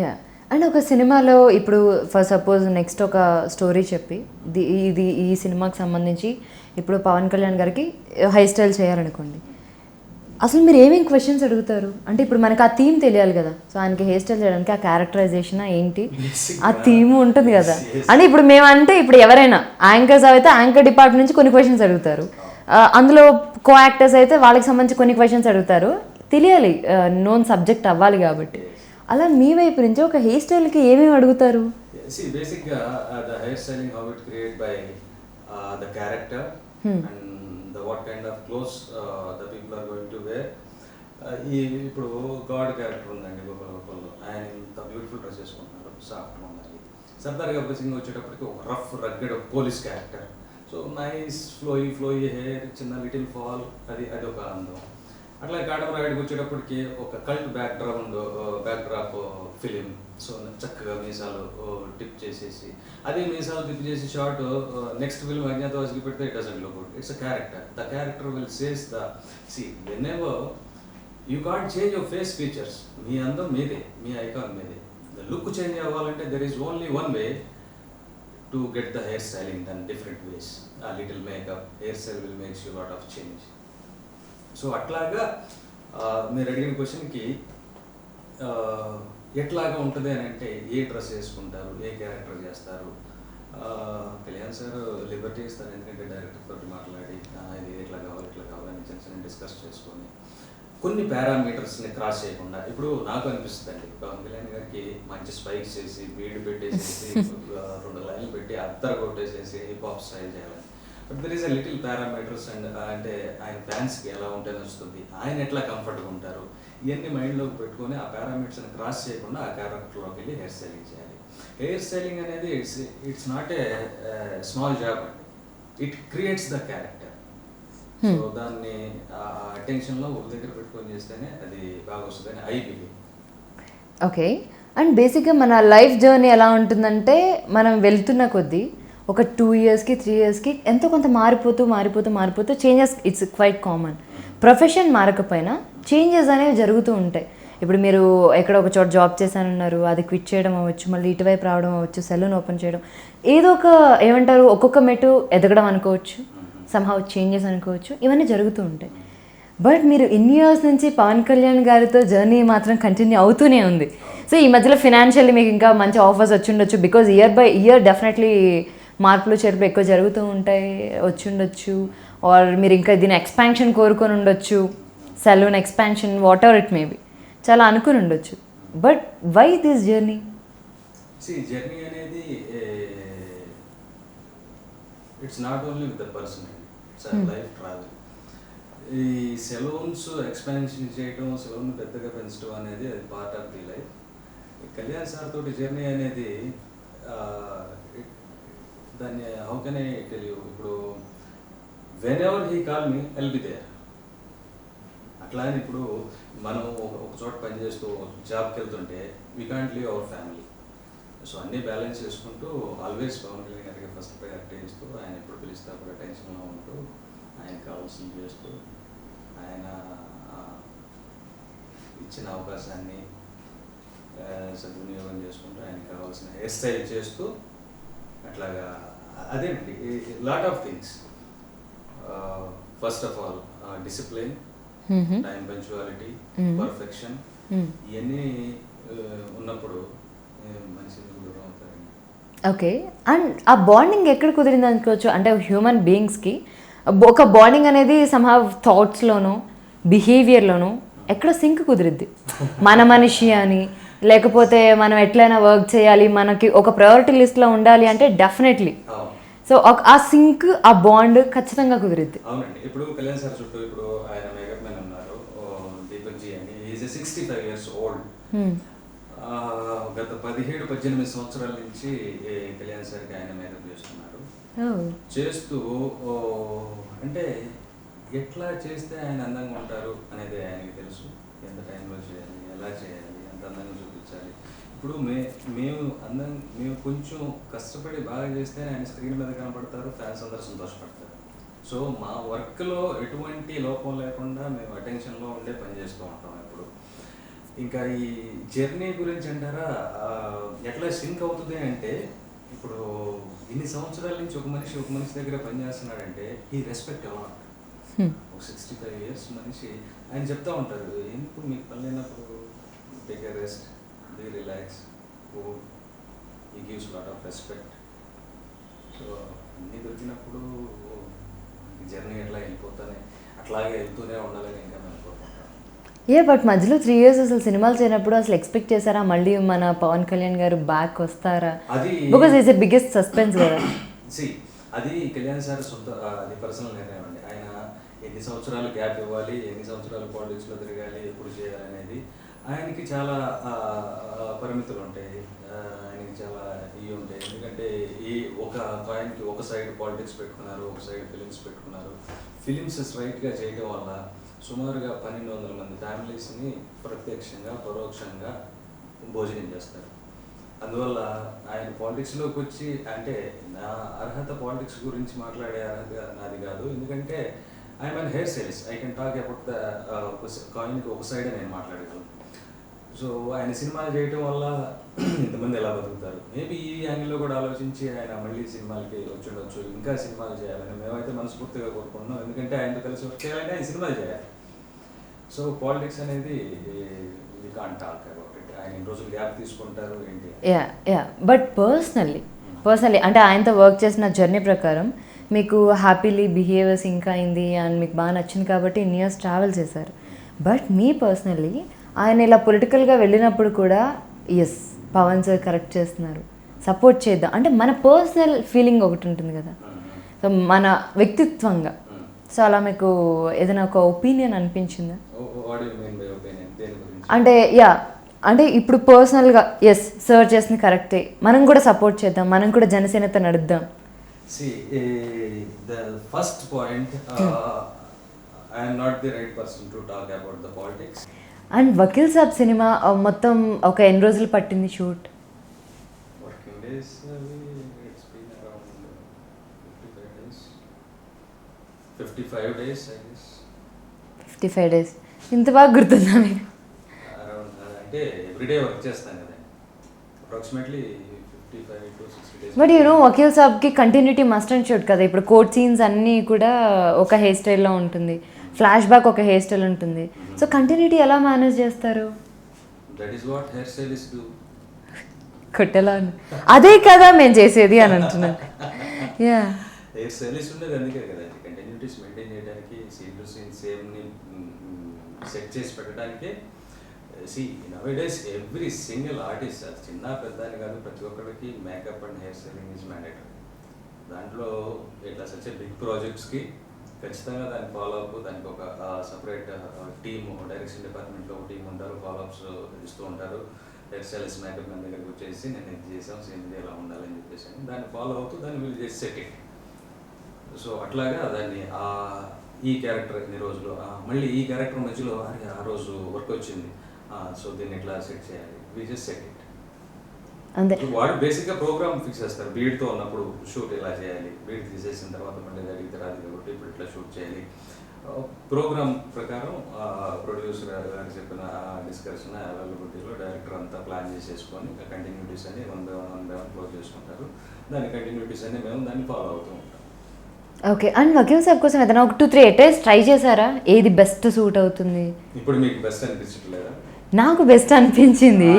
Yeah. And ఒక సినిమాలో ఇప్పుడు ఫర్ సపోజ్ నెక్స్ట్ ఒక స్టోరీ చెప్పి ఇది ఈ సినిమాకి సంబంధించి ఇప్పుడు పవన్ కళ్యాణ్ గారికి హెయిర్ స్టైల్ చేయాలనుకోండి, అసలు మీరు ఏమేమి క్వశ్చన్స్ అడుగుతారు? అంటే ఇప్పుడు మనకు ఆ థీమ్ తెలియాలి కదా, సో ఆయనకి హెయిర్ స్టైల్ చేయడానికి ఆ క్యారెక్టరైజేషన్ ఏంటి, ఆ థీమ్ ఉంటుంది కదా. అంటే ఇప్పుడు మేమంటే ఇప్పుడు ఎవరైనా యాంకర్స్ అయితే యాంకర్ డిపార్ట్మెంట్ నుంచి కొన్ని క్వశ్చన్స్ అడుగుతారు, అందులో కో యాక్టర్స్ అయితే వాళ్ళకి సంబంధించి కొన్ని క్వశ్చన్స్ అడుగుతారు, తెలియాలి, నోన్ సబ్జెక్ట్ అవ్వాలి కాబట్టి. అలా మీ వైపు నుంచి ఒక హెయిర్ స్టైల్కి ఏమేమి అడుగుతారు? See, basically, the hairstyling, how it created by the character and the what kind of clothes the people are going to wear. ఈ ఇప్పుడు గాడ్ క్యారెక్టర్ ఉందండి గోపాల్, ఆయన ఇంత బ్యూటిఫుల్ డ్రెస్ చేసుకుంటున్నారు, సాఫ్ట్ ఉండాలి. సర్దార్ గబ్బర్ సింగ్ వచ్చేటప్పటికి ఒక rough rugged police character, so nice ఫ్లోయి hair, చిన్న లిటిల్ ఫాల్, అది ఒక అందం. అట్లా కాటమరాయుడికి వచ్చేటప్పటికి ఒక కల్ట్ బ్యాక్డ్రాప్ ఫిలిం, సో చక్కగా మీసాలు టిప్ చేసేసి, అదే మీసాలు టిప్ చేసి షార్ట్ నెక్స్ట్ ఫిల్మ్ అజ్ఞాతవాసికి పెడితే it doesn't look good. It's a character, the character will says the whenever you can't change your face features. మీ అందం మీదే, మీ ఐకాన్ మీదే. ద లుక్ చేంజ్ అవ్వాలంటే there is only one way to get the hair styling than different ways. ఆ little makeup, hair style will makes you lot of change. So అట్లాగా మీరు అడిగిన క్వశ్చన్కి ఎట్లాగా ఉంటుంది అని అంటే, ఏ డ్రెస్ వేసుకుంటారు, ఏ క్యారెక్టర్ చేస్తారు. కళ్యాణ్ సార్ లిబర్టీ ఇస్తారు, ఎందుకంటే డైరెక్టర్ తోటి మాట్లాడి ఇది ఇట్లా కావాలని చిన్న చిన్న డిస్కస్ చేసుకొని కొన్ని పారామీటర్స్ని క్రాస్ చేయకుండా. ఇప్పుడు నాకు అనిపిస్తుంది అండి, పవన్ కళ్యాణ్ గారికి మంచి స్పైక్స్ చేసి, బీడ్ పెట్టేసేసి, 2 లైన్లు పెట్టి అద్దరు కొట్టేసేసి హిప్ హాప్ స్టైల్ చేయాలని. But there is a little parameters and అంటే ఆయన ఫ్యాన్స్కి ఎలా ఉంటే నచ్చుతుంది, ఆయన ఎట్లా కంఫర్ట్గా ఉంటారు, ఇవన్నీ మైండ్లోకి పెట్టుకొని ఆ పారామీటర్స్ని క్రాస్ చేయకుండా ఆ క్యారెక్టర్లోకి వెళ్ళి హెయిర్ స్టైలింగ్ చేయాలి. హెయిర్ స్టైలింగ్ అనేది it's not a small job అండి, it creates the character. So దాన్ని అటెన్షన్లో ఒక దగ్గర పెట్టుకొని చేస్తేనే అది బాగా వస్తుందని ఐ బిలీవ్. ఓకే. అండ్ బేసిక్గా మన లైఫ్ జర్నీ ఎలా ఉంటుందంటే, మనం వెళ్తున్న కొద్దీ ఒక 2 ఇయర్స్కి 3 ఇయర్స్కి ఎంతో కొంత మారిపోతూ changes it's quite common. Profession మారకపోయినా చేంజెస్ అనేవి జరుగుతూ ఉంటాయి. ఇప్పుడు మీరు ఎక్కడ ఒక చోట జాబ్ చేశానన్నారు, అది క్విట్ చేయడం అవ్వచ్చు, మళ్ళీ ఇటువైపు రావడం అవ్వచ్చు, సెలూన్ ఓపెన్ చేయడం, ఏదో ఒక ఏమంటారు ఒక్కొక్క మెట్టు ఎదగడం అనుకోవచ్చు, సమ్హౌ చేంజెస్ అనుకోవచ్చు, ఇవన్నీ జరుగుతూ ఉంటాయి. బట్ మీరు ఇన్ని ఇయర్స్ నుంచి పవన్ కళ్యాణ్ గారితో జర్నీ మాత్రం కంటిన్యూ అవుతూనే ఉంది. సో ఈ మధ్యలో ఫినాన్షియల్లీ మీకు ఇంకా మంచి ఆఫర్స్ వచ్చి ఉండొచ్చు, because year by here definitely మార్పులు చేర్పులు ఎక్కువ జరుగుతూ ఉంటాయి, వచ్చుండొచ్చు. ఆర్ మీరు ఇంకా దీని ఎక్స్పాన్షన్ కోరుకొని ఉండొచ్చు, salon expansion, whatever it maybe, చాలా అనుకుని ఉండొచ్చు. But why this journey? Journey అనేది it's not only with the person, it's life travel. ఈ సెలూన్స్ ఎక్స్పాన్షన్ చేయటం, సెలూన్ పెద్దగా పెంచడం అనేది అది part of the life. Kalyan sir తోటి జర్నీ అనేది దాన్ని how can I tell you, ఇప్పుడు whenever he call me I'll be there. అట్లా అని ఇప్పుడు మనం ఒక చోట పనిచేస్తూ జాబ్కి వెళ్తుంటే we can't leave our family. So అన్నీ బ్యాలెన్స్ చేసుకుంటూ ఆల్వేస్ పవన్ కళ్యాణ్ గారికి ఫస్ట్ ప్రయారిటీ ఇస్తూ, ఆయన ఎప్పుడు పిలిస్తే అప్పుడు అటెన్షన్లో ఉంటూ, ఆయన కావాల్సింది చేస్తూ, ఆయన ఇచ్చిన అవకాశాన్ని సద్వినియోగం చేసుకుంటూ, ఆయనకు కావాల్సిన హెయిర్ స్టైల్ చేస్తూ, అట్లాగా అదేంటి lot of things. First of all discipline, time punctuality, perfection, ఇవన్నీ ఉన్నప్పుడు మనిషి దూరం అవుతారండి. ఓకే. అండ్ ఆ బాండింగ్ ఎక్కడ కుదిరింది అనుకోవచ్చు? అంటే హ్యూమన్ బీయింగ్స్కి ఒక బాండింగ్ అనేది సమ్హౌ థాట్స్లోనూ బిహేవియర్లోనూ ఎక్కడ సింక్ కుదిరిద్ది. మన మనిషి అని, లేకపోతే మనం ఎట్లయినా వర్క్ చేయాలి, మనకి ఒక ప్రయారిటీ లిస్ట్లో ఉండాలి అంటే డెఫినెట్లీ సో ఆ సింక్, ఆ బాండ్ ఖచ్చితంగా కుదిరిద్ది. అవునండి. ఇప్పుడు కళ్యాణ్ సార్ చుట్టూ ఇప్పుడు ఆయన మేకప్ మ్యాన్ ఉన్నారు, దీపక్ జీ అని, ఈజ్ 65 years old. గత 17-18 సంవత్సరాల నుంచి కళ్యాణ్ సార్కి ఆయన మేకప్ చేస్తున్నారు. చేస్తూ అంటే ఎట్లా చేస్తే ఆయన అందంగా ఉంటారు అనేది ఆయనకి తెలుసు. ఎంత టైంలో చేయాలి, ఎలా చేయాలి, ఎంత అందంగా చూపించాలి. ఇప్పుడు మేము కొంచెం కష్టపడి బాగా చేస్తే ఆయన స్క్రీన్ మీద కనపడతారు, ఫ్యాన్స్ అందరూ సంతోషపడతారు. సో మా వర్క్లో ఎటువంటి లోపం లేకుండా మేము అటెన్షన్లో ఉండే పని చేస్తూ ఉంటాం. ఇప్పుడు ఇంకా ఈ జర్నీ గురించి అంటారా, ఎట్లా సింక్ అవుతుంది అంటే, ఇప్పుడు ఇన్ని సంవత్సరాల నుంచి ఒక మనిషి దగ్గర పనిచేస్తున్నాడంటే ఈ రెస్పెక్ట్ ఎవరు ఒక 65 years మనిషి ఆయన చెప్తా ఉంటారు, ఎందుకు మీకు పని లేనప్పుడు take a rest, be relax, cool, ఈ gives lot of respect. So అన్నీ దొరికినప్పుడు జర్నీ ఎట్లా వెళ్ళిపోతానే అట్లాగే వెళ్తూనే ఉండాలని ఇంకా మేము కోరుకుంటాం. బట్ మధ్యలో 3 years అసలు సినిమాలు చేయనప్పుడు అసలు ఎక్స్పెక్ట్ చేశారా మళ్ళీ మన పవన్ కళ్యాణ్ గారు బ్యాక్ వస్తారా? అది because it's a biggest suspense కదా. అది కళ్యాణ్ సార్ సొంత, అది పర్సనల్ నిర్ణయం అండి. ఆయన ఎన్ని సంవత్సరాలు గ్యాప్ ఇవ్వాలి, ఎన్ని సంవత్సరాలు పాలిటిక్స్లో తిరగాలి, ఎప్పుడు చేయాలి అనేది ఆయనకి చాలా పరిమితులు ఉంటాయి, ఆయనకి చాలా ఇవి ఉంటాయి. ఎందుకంటే ఈ ఒక కాయిన్కి ఒక సైడ్ పాలిటిక్స్ పెట్టుకున్నారు, ఒక సైడ్ ఫిలిమ్స్ పెట్టుకున్నారు. ఫిలిమ్స్ స్ట్రైట్గా చేయడం వల్ల సుమారుగా 1200 మంది ఫ్యామిలీస్ని ప్రత్యక్షంగా పరోక్షంగా భోజనం చేస్తారు. అందువల్ల ఆయన పాలిటిక్స్లోకి వచ్చి, అంటే నా అర్హత పాలిటిక్స్ గురించి మాట్లాడే అర్హత నాది కాదు. ఎందుకంటే I'm an hair stylist, I can talk about the కాయిన్కి ఒక సైడే నేను మాట్లాడగలను. సో ఆయన సినిమాలు చేయటం వల్ల ఇంతమంది ఎలా బతుకుతారు, మేబీ ఈ యాంగిల్లో కూడా ఆలోచించి ఆయన మళ్ళీ సినిమాలకి వచ్చి ఉండొచ్చు, ఇంకా సినిమాలు చేయాలని మేమైతే మనస్ఫూర్తిగా కోరుకుంటున్నాం. ఎందుకంటే ఆయనతో కలిసి వర్క్ చేయాలని ఆయన సినిమాలు చేయాలి. సో పాలిటిక్స్ అనేది we can't talk about it. ఆయన ఎన్ని రోజులు గ్యాప్ తీసుకుంటారు ఏంటి. బట్ పర్సనలీ అంటే ఆయనతో వర్క్ చేసిన జర్నీ ప్రకారం మీకు హ్యాపీలీ బిహేవియర్స్ ఇంకా అయింది అండ్ మీకు బాగా నచ్చింది కాబట్టి ఇన్ని ఇయర్స్ ట్రావెల్ చేశారు. బట్ మీ పర్సనలీ ఆయన ఇలా పొలిటికల్గా వెళ్ళినప్పుడు కూడా ఎస్ పవన్ సార్ కరెక్ట్ చేస్తున్నారు, సపోర్ట్ చేద్దాం అంటే మన పర్సనల్ ఫీలింగ్ ఒకటి ఉంటుంది కదా, సో మన వ్యక్తిత్వంగా. సో అలా మీకు ఏదైనా ఒక ఒపీనియన్ అనిపించిందా? అంటే అంటే ఇప్పుడు పర్సనల్గా ఎస్ సార్ చేసింది కరెక్టే, మనం కూడా సపోర్ట్ చేద్దాం, మనం కూడా జనసేనతో నడుద్దాం. The first point, I am not the right person to talk about the politics. And Vakeel Saab cinema మొత్తం ఒక ఎన్ని రోజులు పట్టింది shoot? Working days, it's been around 55 days. 55 days, I guess. 55 days. ఇంత బాగా గుర్తుందా మీకు? Around, అంటే ఎవ్రీడే వర్క్ చేస్తాను కదా, approximately 55 to 60 days. But Vakeel సాబ్కి కంటిన్యూటీ మస్ట్ అండ్ షూట్ కదా. ఇప్పుడు కోర్ట్ సీన్స్ అన్నీ కూడా ఒక హెయిర్ స్టైల్లో ఉంటుంది, ఫ్లాష్ బ్యాక్ ఒక హెయిర్ స్టైల్ ఉంటుంది. సో కంటిన్యూటీ ఎలా మేనేజ్ చేస్తారు? That is what hair stylists do. కొట్టేలా అదే కదా మేము చేసేది అని అంటున్నాను. హెయిర్ స్టైలిస్ట్ ఉండేది అందుకే కదా, కంటిన్యూటీస్ మెయింటైన్ చేయడానికి, సీన్ టు సీన్ సేమ్ని సెట్ చేసి పెట్టడానికి. నౌడేస్ ఎవ్రీ సింగిల్ ఆర్టిస్ట్, చిన్న పెద్ద అని కాదు, ప్రతి ఒక్కరికి makeup and hair styling is mandatory. దాంట్లో ఇట్లా సచ్ బిగ్ ప్రాజెక్ట్స్కి ఖచ్చితంగా దాన్ని ఫాలో అప్, దానికి ఒక సపరేట్ టీమ్, డైరెక్షన్ డిపార్ట్మెంట్లో ఒక టీం ఉంటారు, ఫాలోఅప్స్ ఇస్తూ ఉంటారు. హెయిర్ స్టైలిస్ట్ మేకప్ మన దగ్గరకు వచ్చేసి నేను ఇది చేసాం, సేమ్ ఇది ఎలా ఉండాలని చెప్పేసి దాన్ని ఫాలో అవుతూ దాన్ని వీళ్ళు చేసి సెట్ ఇట్. సో అట్లాగా దాన్ని ఈ క్యారెక్టర్ ఎన్ని రోజులు, మళ్ళీ ఈ క్యారెక్టర్ మధ్యలో ఆ రోజు వర్క్ వచ్చింది, సో దీన్ని ఎట్లా సెట్ చేయాలి, వీ జస్ట్ సెట్ ఇట్. అంతే. వాడు బేసిక్గా ప్రోగ్రామ్ ఫిక్స్ చేస్తారు. బీడ్తో ఉన్నప్పుడు షూట్ ఇలా చేయాలి, బీడ్ తీసేసిన తర్వాత మళ్ళీ అడిగితే రాదు కాబట్టి ఇప్పుడు ఇట్లా షూట్ చేయాలి. ప్రోగ్రామ్ ప్రకారం ప్రొడ్యూసర్ గారు చెప్పిన డిస్కషన్ అవైలబిలిటీలో డైరెక్టర్ అంతా ప్లాన్ చేసేసుకొని కంటిన్యూటీస్ అన్ని వన్ బై వన్ క్లోజ్ చేసుకుంటారు. దాని కంటిన్యూటీస్ అన్ని మేము దాన్ని ఫాలో అవుతూ ఉంటాం. ఓకే. అండ్ వకీల్ సాబ్ కోసం ఏదైనా ఒక 2-3 అటైర్స్ ట్రై చేశారా? ఏది బెస్ట్ సూట్ అవుతుంది? ఇప్పుడు మీకు బెస్ట్ అనిపించట్లేదా? నాకు బెస్ట్ అనిపించింది.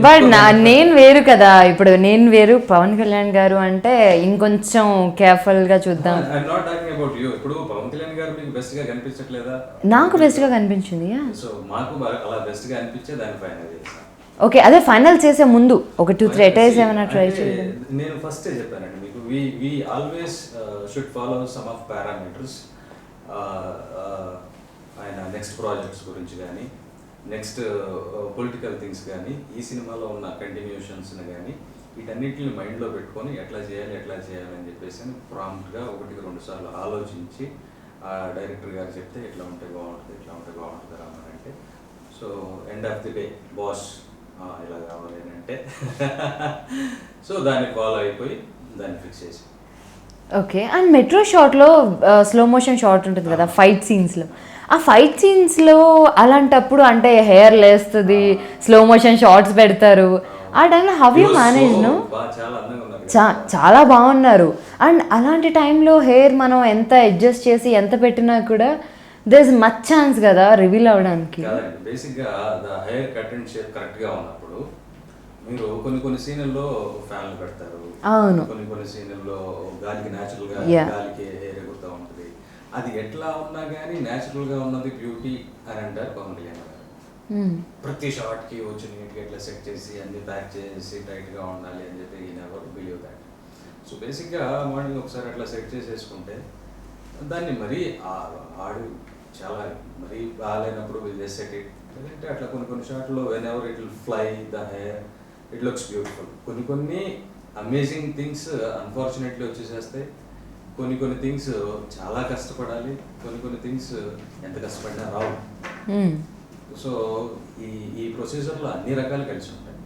బట్ నేను వేరు కదా, ఇప్పుడు నేను వేరు, పవన్ కళ్యాణ్ గారు అంటే ఇంకొంచెం కేర్ఫుల్గా చూద్దాం. ఇప్పుడు పవన్ కళ్యాణ్ గారు మీకు బెస్ట్ గా కనిపించట్లేదా? నాకు బెస్ట్ గా కనిపించింది. సో మాకు అలా బెస్ట్ గా అనిపించే దాన్ని ఫైనల్ చేస్తాం. ఓకే, అదే ఫైనల్ చేసే ముందు ఒక 2-3 అటైర్స్ ఏమైనా ట్రై చేయండి. నేను ఫస్టే చెప్పానండి మీకు, we always should follow some of parameters. ఆయన నెక్స్ట్ ప్రాజెక్ట్స్ గురించి కానీ, నెక్స్ట్ పొలిటికల్ థింగ్స్ కానీ, ఈ సినిమాలో ఉన్న కంటిన్యూషన్స్ని కానీ, వీటన్నిటిని మైండ్లో పెట్టుకొని ఎట్లా చేయాలని చెప్పేసి ప్రాంప్ట్గా 1-2 సార్లు ఆలోచించి డైరెక్టర్ గారు చెప్తే ఎట్లా ఉంటే బాగుంటుంది రామారంటే. So end of the day boss ఇలా కావాలి అని అంటే సో దాన్ని ఫాలో అయిపోయి దాన్ని ఫిక్స్ చేసి. ఓకే. అండ్ మెట్రో షాట్లో స్లో మోషన్ షాట్ ఉంటుంది కదా ఫైట్ సీన్స్లో, ఆ ఫైట్ సీన్స్లో అలాంటప్పుడు అంటే హెయిర్ లేస్తుంది, స్లో మోషన్ షార్ట్స్ పెడతారు, ఆ టైంలో హౌ యూ మేనేజ్ నో? చాలా అందంగా ఉన్నారు చాలా బాగున్నారు. అండ్ అలాంటి టైంలో హెయిర్ మనం ఎంత అడ్జస్ట్ చేసి ఎంత పెట్టినా కూడా దేర్ ఇస్ మచ్ ఛాన్స్ కదా రివీల్ అవ్వడానికి. కాదండి. బేసిక్గా the hair cut and shape కరెక్ట్గా ఉన్నప్పుడు మీరు కొన్ని సీన్లలో ఫ్యాన్లు పెడతారు, అవును. కొన్ని సీన్లలో గాలికి న్యాచురల్గా Yeah. గాలికి హెయిర్ ఎగురుతూ ఉంటుంది. అది ఎట్లా ఉన్నా కానీ న్యాచురల్గా ఉన్నది బ్యూటీ అని అంటారు పవన్ కళ్యాణ్ గారు. ప్రతి షార్ట్కి వచ్చి నీట్గా ఇట్లా సెట్ చేసి అన్ని ప్యాక్ చేసి టైట్గా ఉండాలి అని చెప్పి ఈ నెవర్ బిలీవ్ దాట్. సో బేసిక్గా మార్నింగ్ ఒకసారి అట్లా సెట్ చేసేసుకుంటే దాన్ని మరీ ఆడు చాలా మరీ బాగాలేనప్పుడు విల్ జస్ట్ సెట్ ఇట్. ఎందుకంటే అట్లా కొన్ని షార్ట్లో whenever it will fly the hair it looks beautiful. కొన్ని అమేజింగ్ థింగ్స్ అన్ఫార్చునేట్లీ వచ్చేసేస్తాయి. కొన్ని థింగ్స్ చాలా కష్టపడాలి, కొన్ని థింగ్స్ ఎంత కష్టపడినా రావు. సో ఈ ప్రొసీజర్లో అన్ని రకాలు కలిసి ఉంటాయి.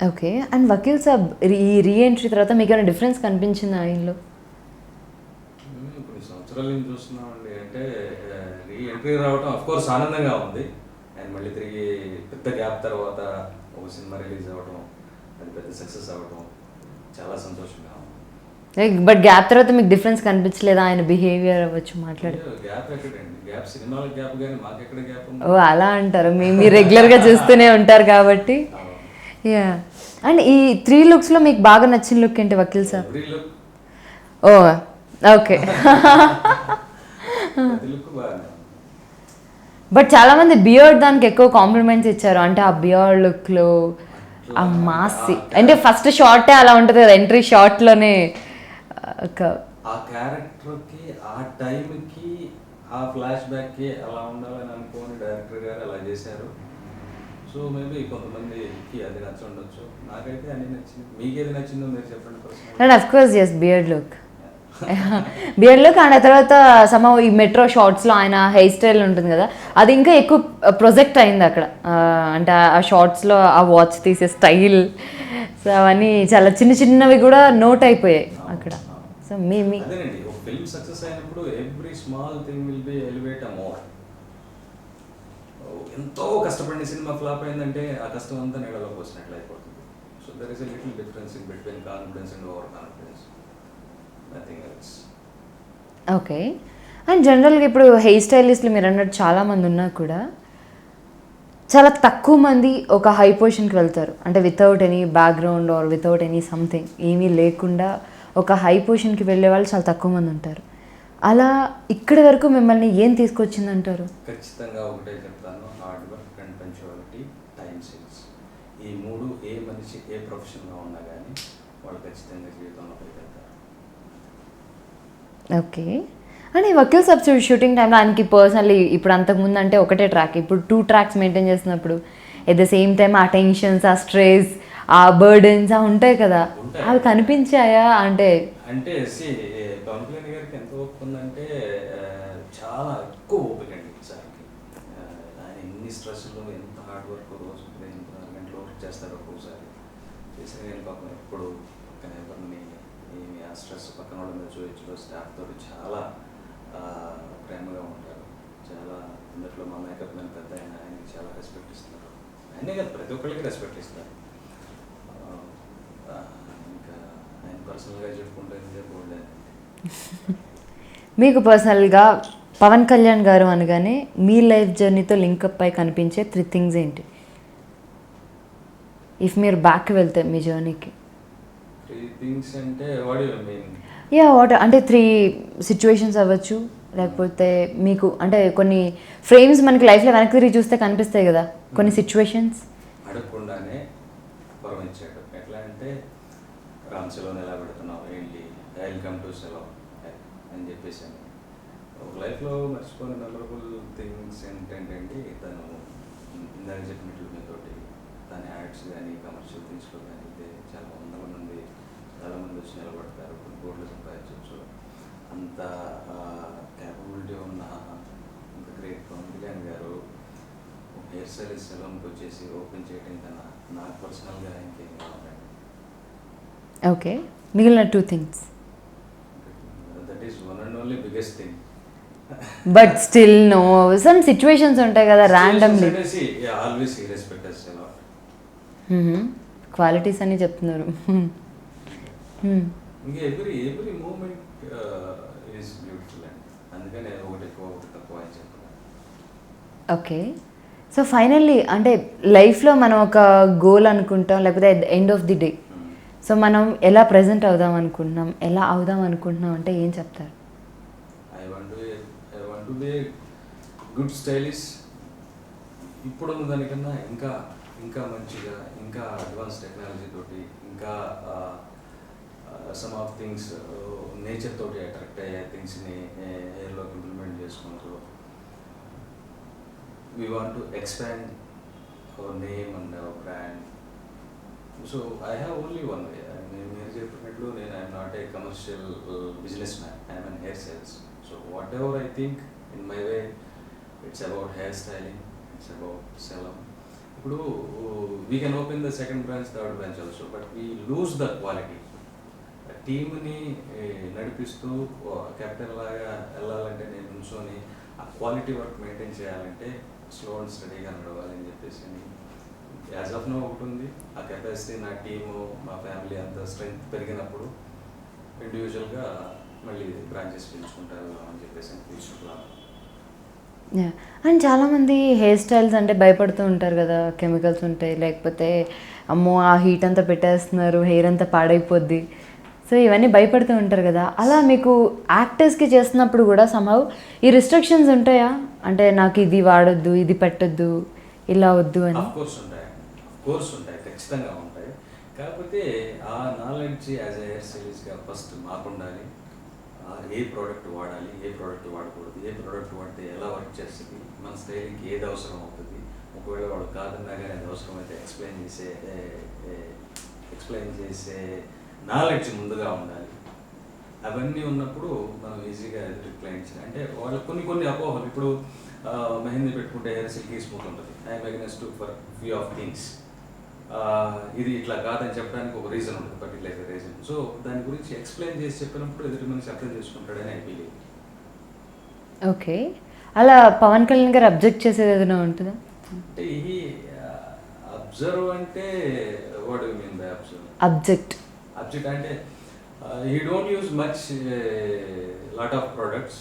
ఓకే. అండ్ వకీల్ సాబ్ ఈ రీఎంట్రీ తర్వాత మీకు ఏమైనా డిఫరెన్స్ కనిపించింది ఆయనలో? కొన్ని సంవత్సరాల నుంచి చూస్తున్నామండి. అంటే రీఎంట్రీ రావడం అఫ్ కోర్స్ ఆనందంగా ఉంది. అండ్ మళ్ళీ తిరిగి పెద్ద గ్యాప్ తర్వాత ఒక సినిమా రిలీజ్ అవ్వడం, అది పెద్ద సక్సెస్ అవ్వడం చాలా సంతోషంగా ఉంది. బట్ గ్యాప్ తర్వాత మీకు డిఫరెన్స్ కనిపించలేదా ఆయన బిహేవియర్ అవ్వచ్చు మాట్లాడి? గ్యాప్ ఎక్కడండి, గ్యాప్ సినిమాలకు గ్యాప్ కానీ మాకు ఎక్కడ గ్యాప్ ఉంది? ఓ అలా అంటారు, మీరు రెగ్యులర్గా చూస్తూనే ఉంటారు కాబట్టి. యా. అండ్ ఈ 3 లుక్స్లో మీకు బాగా నచ్చిన లుక్ ఏంటి వకీల్ సాబ్? ఎవ్రీ లుక్, ఓ ఓకే. ప్రతి లుక్ బాగానే ఉంది. బట్ చాలా మంది బియర్డ్ దానికి ఎక్కువ కాంప్లిమెంట్స్ ఇచ్చారు. అంటే ఆ బియర్డ్ లుక్లో ఆ మాసి అంటే ఫస్ట్ షార్టే అలా ఉంటుంది కదా, ఎంట్రీ షార్ట్లోనే ఒక ఆ క్యారెక్టర్కి ఆ టైంకి ఆ ఫ్లాష్ బ్యాక్కి అలా ఉండాలని అనుకోని డైరెక్టర్ గారు అలా చేశారు. సో మేబీ కొంతమందికి అది నచ్చి ఉండొచ్చు. నాకైతే అన్ని నచ్చింది. మీకు ఏది నచ్చిందో మీరు చెప్పండి personal. And of course yes beard look. Beard look and ఆ తర్వాత సమ ఈ మెట్రో షార్ట్స్లో ఆయన హెయిర్ స్టైల్ ఉంటుంది కదా, అది ఇంకా ఎక్కువ ప్రొజెక్ట్ అయింది అక్కడ. అంటే ఆ షార్ట్స్లో ఆ వాచ్ తీసే స్టైల్, సో అవన్నీ చాలా చిన్నవి కూడా నోట్ అయిపోయాయి అక్కడ. సో మీ అదేనండి, ఒక ఫిల్మ్ సక్సెస్ అయినప్పుడు every small thing will be elevate a more. ఎంతో కష్టపడిన సినిమా ఫ్లాప్ అయిందంటే ఆ కష్టం అంతా నీడలో పోసినట్లు అయిపోతుంది. So there is a little difference in between confidence and over confidence, nothing else. Okay. And జనరల్గా ఇప్పుడు హెయిర్ స్టైలిస్ట్లు మీరు అన్నట్టు చాలామంది ఉన్నా కూడా చాలా తక్కువ మంది ఒక హై పొజిషన్కి వెళ్తారు. అంటే without any background or without any something ఏమీ లేకుండా ఒక హై పొజిషన్కి వెళ్ళే వాళ్ళు చాలా తక్కువ మంది ఉంటారు. అలా ఇక్కడి వరకు మిమ్మల్ని ఏం తీసుకొచ్చిందంటారు? ఖచ్చితంగా ఒకటే చెప్తాను, hard work and punctuality, time sense. ఈ మూడు ఏ మనిషి ఏ ప్రొఫెషన్లో ఉన్నా కానీ వాళ్ళు ఖచ్చితంగా జీవితంలో పైకెళ్తారు. ఓకే. అండ్ ఈ వకీల్ సాబ్ షూటింగ్ టైంలో ఆయనకి పర్సనల్లీ ఇప్పుడు అంతకుముందు అంటే ఒకటే ట్రాక్, ఇప్పుడు 2 ట్రాక్స్ మెయింటైన్ చేస్తున్నప్పుడు ఎట్ ద సేమ్ టైం ఆ టెన్షన్స్, ఆ స్ట్రెస్, ఆ బర్డన్స్ ఉంటాయి కదా, అవి కనిపించాయా? అంటే పవన్ కళ్యాణ్ గారికి ఎంత ఓపిక ఉందంటే చాలా ఎక్కువ ఓపిక అండి సార్కి. ఆయన ఎన్ని స్ట్రెస్లో ఎంత హార్డ్ వర్క్ రోజు 8 గంటలు వర్క్ చేస్తారు ఒక్కోసారి. చేసిన నేను పాపం ఎప్పుడు పక్కన ఎవరిని ఏమి ఆ స్ట్రెస్ పక్కన వాళ్ళ మీద చూపించడం, స్టాఫ్తో చాలా ప్రేమగా ఉంటారు. చాలా అందరిలో మా మేకప్ మ్యాన్ పెద్ద ఆయనకి చాలా రెస్పెక్ట్ ఇస్తున్నారు. ఆయనే కదా ప్రతి ఒక్కరికి రెస్పెక్ట్ ఇస్తారు. ఇంకా ఆయన పర్సనల్గా చెప్పుకుంటే చెప్పకూడదు. మీకు పర్సనల్గా పవన్ కళ్యాణ్ గారు అనగానే మీ లైఫ్ జర్నీతో లింకప్ అయి కనిపించే 3 థింగ్స్ ఏంటి? ఇఫ్ మీరు బ్యాక్ వెళ్తే మీ జర్నీకి. 3 థింగ్స్ అంటే what you mean? Yeah what అంటే 3 సిచ్యువేషన్స్ అవ్వచ్చు, లేకపోతే మీకు అంటే కొన్ని ఫ్రేమ్స్ మనకి లైఫ్లో వెనక్కి తిరిగి చూస్తే కనిపిస్తాయి కదా కొన్ని సిచ్యువేషన్స్. అడగకుండానే వరం ఇచ్చాడు. ఎట్లా అంటే రామ్ సెలవుని ఎలా పెడుతున్నావు ఏంటి, ఐ విల్ కమ్ టు సెలవు అని చెప్పేసి. ఒక లైఫ్లో మర్చిపోయిన మెమరబుల్ థింగ్స్ ఏంటంటే తను ఇందాక చెప్పినట్లు మీతోటి తన యాడ్స్ కానీ కమర్షియల్ థింగ్స్లో కానీ చాలా వందల మంది చాలామంది వచ్చి నిలబడతారు, కొన్ని కోట్లు సంపాదించవచ్చు. అంత క్యాపబిలిటీ ఉన్న అంత గ్రేట్ పవన్ కళ్యాణ్ గారు హెయిర్ స్టైలిస్ట్ సెలూన్కి వచ్చేసి ఓపెన్ చేయడం కన్నా నాకు పర్సనల్గా ఇంకేం కావాలండి. ఓకే. మిగిలిన 2 things. Is one and only biggest thing. But still no some situations ఉంటాయి కదా ర్యాండమ్లీ. Always he respect us a lot. Qualities అని చెప్తున్నారు. ఇంకా every moment is beautiful and అందుకని ఒకటి ఎక్కువ ఒకటి తక్కువ అని చెప్పాలి. ఓకే, సో ఫైనల్లీ అంటే లైఫ్లో మనం ఒక గోల్ అనుకుంటాం, లేకపోతే at the end of the day so మనం ఎలా ప్రజెంట్ అవుదాం అనుకుంటున్నాం, ఎలా అవుదాం అనుకుంటున్నాం అంటే ఏం చెప్తారు? I want to be good stylish. ఇప్పుడున్న దానికన్నా ఇంకా మంచిగా, ఇంకా అడ్వాన్స్ టెక్నాలజీ తోటి, ఇంకా సమ్ ఆఫ్ థింగ్స్ నేచర్ తోటి అట్రాక్ట్ అయ్యే థింగ్స్ని హెయిర్లోకి ఇంప్లిమెంట్ చేసుకుంటూ we want to expand our name and our brand. So I have only one way. మీరు చెప్పినట్లు నేను I'm not a commercial businessman, I'm an hair sales. So whatever I think in my way, it's about hair styling, it's about సెలమ్. ఇప్పుడు we can open the second branch, third branch also, but we lose the quality. టీమ్ని నడిపిస్తూ captain లాగా వెళ్ళాలంటే నేను నుంచొని ఆ quality work maintain చేయాలంటే స్లో అండ్ స్టడీగా నడవాలి అని చెప్పేసి యాజ్ ఆఫ్ నో ఒకటి ఉంది. ఆ కెపాసిటీ నా టీము, మా ఫ్యామిలీ అంత స్ట్రెంగ్త్ పెరిగినప్పుడు ఇండివిజువల్గా మళ్ళీ బ్రాంచెస్ పెంచుకుంటారు అని చెప్పేసి తీసుకుంటున్నాను. అండ్ చాలామంది హెయిర్ స్టైల్స్ అంటే భయపడుతూ ఉంటారు కదా, కెమికల్స్ ఉంటాయి, లేకపోతే అమ్మో ఆ హీట్ అంతా పెట్టేస్తున్నారు, హెయిర్ అంతా పాడైపోద్ది, సో ఇవన్నీ భయపడుతూ ఉంటారు కదా. అలా మీకు యాక్టర్స్కి చేస్తున్నప్పుడు కూడా సమ్హౌ ఈ రిస్ట్రిక్షన్స్ ఉంటాయా? అంటే నాకు ఇది వాడొద్దు, ఇది పెట్టొద్దు, ఇలా వద్దు అని. ఆఫ్ కోర్స్ ఉంటాయి, ఖచ్చితంగా ఉంటాయి. కాకపోతే ఆ నాలెడ్జ్ యాజ్ ఎ హెయిర్ స్టైలిస్ట్గా ఫస్ట్ మాకు ఉండాలి. ఏ ప్రోడక్ట్ వాడాలి, ఏ ప్రోడక్ట్ వాడకూడదు, ఏ ప్రోడక్ట్ వాడితే ఎలా వర్క్ చేస్తుంది, మన స్టైలింగ్కి ఏది అవసరం అవుతుంది, ఒకవేళ వాడు కాదన్నా కానీ అది అవసరం అయితే ఎక్స్ప్లెయిన్ చేసే నాలెడ్జ్ ముందుగా ఉండాలి. అవన్నీ ఉన్నప్పుడు మనం ఈజీగా ఎదురు క్లయింట్స్ అంటే వాళ్ళు కొన్ని అపోహలు. ఇప్పుడు మెహందీ పెట్టుకుంటే హెయిర్ సిల్కీ స్మూత్ ఉంటుంది, I'm against for few of things. ఇది ఇట్లా కాదని చెప్పడానికి ఒక రీజన్ ఉంటుంది, పర్టికులర్ రీజన్. సో దాని గురించి ఎక్స్ప్లెయిన్ చేసి చెప్పినప్పుడు ఎదుటి మనిషి అర్థం చేసుకుంటాడని ఐ బిలీవ్. ఓకే, అలా పవన్ కళ్యాణ్ గారు అబ్జెక్ట్ చేసేది ఏదైనా ఉంటుందా? అంటే ఈ అబ్జర్వ్ అంటే what you mean by object అంటే he don't use much lot of products.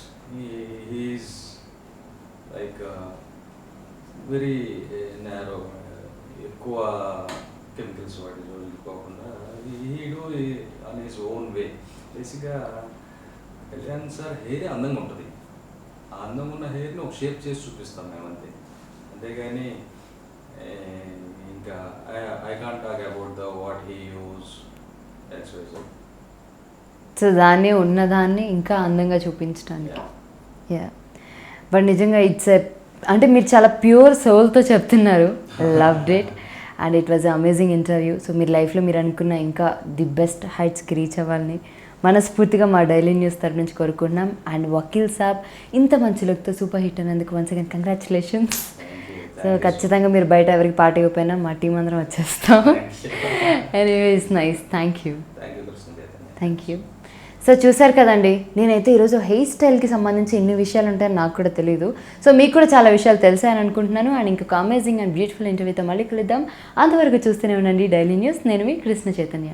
He is like very narrow, ఎక్కువ కెమికల్స్ వాడి కాకుండా he do on his own way. బేసిక్గా కళ్యాణ్ సార్ హెయిర్ అందంగా ఉంటుంది, ఆ అందంగా ఉన్న హెయిర్ని ఒక షేప్ చేసి చూపిస్తాం మేము అంతేగాని ఇంకా I can't talk about the what he use express. So దాన్ని ఉన్నదాన్ని ఇంకా అందంగా చూపించడానికి. యా, బట్ నిజంగా ఇట్స్ అంటే మీరు చాలా ప్యూర్ సోల్తో చెప్తున్నారు. Loved it and it was amazing interview. So మీరు లైఫ్లో మీరు అనుకున్న ఇంకా ది బెస్ట్ హైట్స్కి రీచ్ అవ్వాలని మనస్ఫూర్తిగా మా డైలీ న్యూస్ తరఫు నుంచి కోరుకుంటున్నాం. అండ్ వకీల్ సాబ్ ఇంత మంచి లుక్తో సూపర్ హిట్ అయినందుకు వన్స్ అగైన్ కంగ్రాచులేషన్స్. సో ఖచ్చితంగా మీరు బయట ఎవరికి పార్టీ అయిపోయినా మా టీం అందరం వచ్చేస్తాం. Anyways nice, thank you. So చూసారు కదండి, నేనైతే ఈరోజు హెయిర్ స్టైల్కి సంబంధించి ఎన్ని విషయాలు ఉంటాయని నాకు కూడా తెలియదు. సో మీకు కూడా చాలా విషయాలు తెలుసాయని అనుకుంటున్నాను. అండ్ ఇంకొక అమేజింగ్ అండ్ బ్యూటిఫుల్ ఇంటర్వ్యూతో మళ్ళీ కలుద్దాం. అంతవరకు చూస్తూనే ఉండండి డైలీ న్యూస్. నేను మీ కృష్ణ చైతన్య.